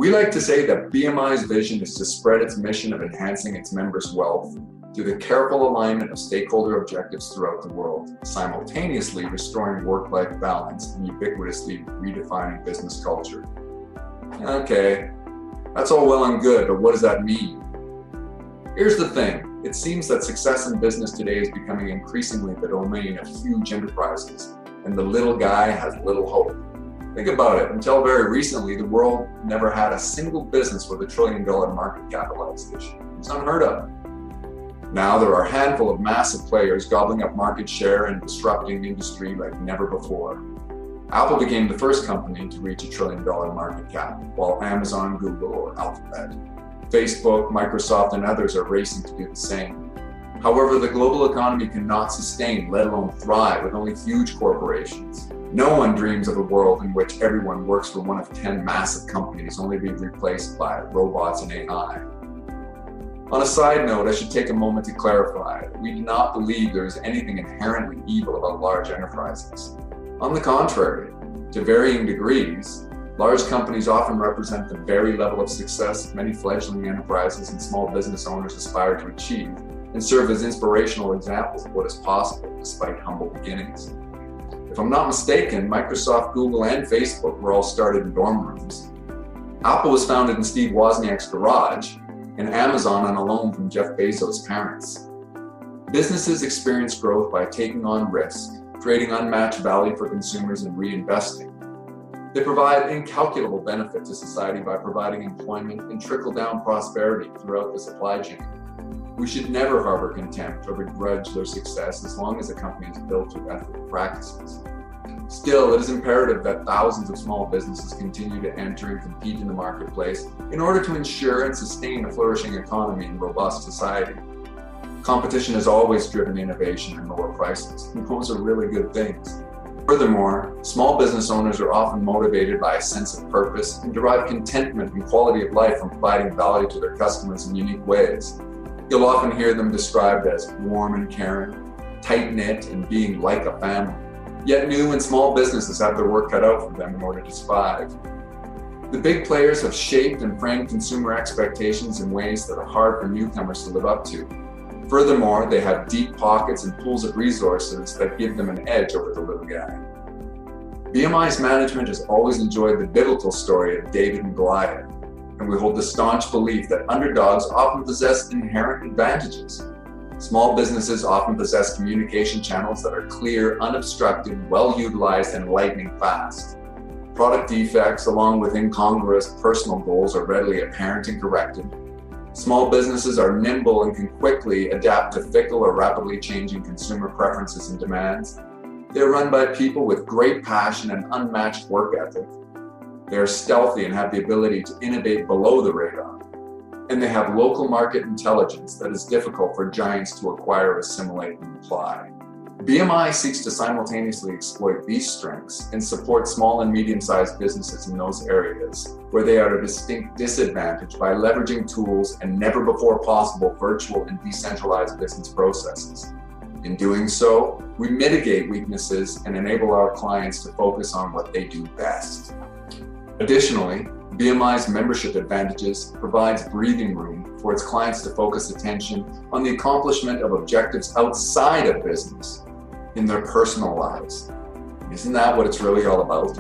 We like to say that BMI's vision is to spread its mission of enhancing its members' wealth through the careful alignment of stakeholder objectives throughout the world, simultaneously restoring work-life balance and ubiquitously redefining business culture. Okay, that's all well and good, but what does that mean? Here's the thing. It seems that success in business today is becoming increasingly the domain of huge enterprises, and the little guy has little hope. Think about it. Until very recently, the world never had a single business with $1 trillion market capitalization. It's unheard of. Now there are a handful of massive players gobbling up market share and disrupting the industry like never before. Apple became the first company to reach $1 trillion market cap, while Amazon, Google, or Alphabet, Facebook, Microsoft, and others are racing to do the same. However, the global economy cannot sustain, let alone thrive, with only huge corporations. No one dreams of a world in which everyone works for one of 10 massive companies only to be replaced by robots and AI. On a side note, I should take a moment to clarify that we do not believe there is anything inherently evil about large enterprises. On the contrary, to varying degrees, large companies often represent the very level of success many fledgling enterprises and small business owners aspire to achieve, and serve as inspirational examples of what is possible despite humble beginnings. If I'm not mistaken, Microsoft, Google, and Facebook were all started in dorm rooms. Apple was founded in Steve Wozniak's garage, and Amazon on a loan from Jeff Bezos' parents. Businesses experience growth by taking on risk, creating unmatched value for consumers, and reinvesting. They provide incalculable benefit to society by providing employment and trickle-down prosperity throughout the supply chain. We should never harbor contempt or begrudge their success as long as a company is built through ethical practices. Still, it is imperative that thousands of small businesses continue to enter and compete in the marketplace in order to ensure and sustain a flourishing economy and robust society. Competition has always driven innovation and lower prices, and those are really good things. Furthermore, small business owners are often motivated by a sense of purpose and derive contentment and quality of life from providing value to their customers in unique ways. You'll often hear them described as warm and caring, tight-knit, and being like a family. Yet new and small businesses have their work cut out for them in order to survive. The big players have shaped and framed consumer expectations in ways that are hard for newcomers to live up to. Furthermore, they have deep pockets and pools of resources that give them an edge over the little guy. BMI's management has always enjoyed the biblical story of David and Goliath, and we hold the staunch belief that underdogs often possess inherent advantages. Small businesses often possess communication channels that are clear, unobstructed, well-utilized, and lightning fast. Product defects, along with incongruous personal goals, are readily apparent and corrected. Small businesses are nimble and can quickly adapt to fickle or rapidly changing consumer preferences and demands. They are run by people with great passion and unmatched work ethic. They are stealthy and have the ability to innovate below the radar. And they have local market intelligence that is difficult for giants to acquire, assimilate, and apply. BMI seeks to simultaneously exploit these strengths and support small and medium-sized businesses in those areas where they are at a distinct disadvantage by leveraging tools and never-before-possible virtual and decentralized business processes. In doing so, we mitigate weaknesses and enable our clients to focus on what they do best. Additionally, BMI's membership advantages provides breathing room for its clients to focus attention on the accomplishment of objectives outside of business, in their personal lives. Isn't that what it's really all about?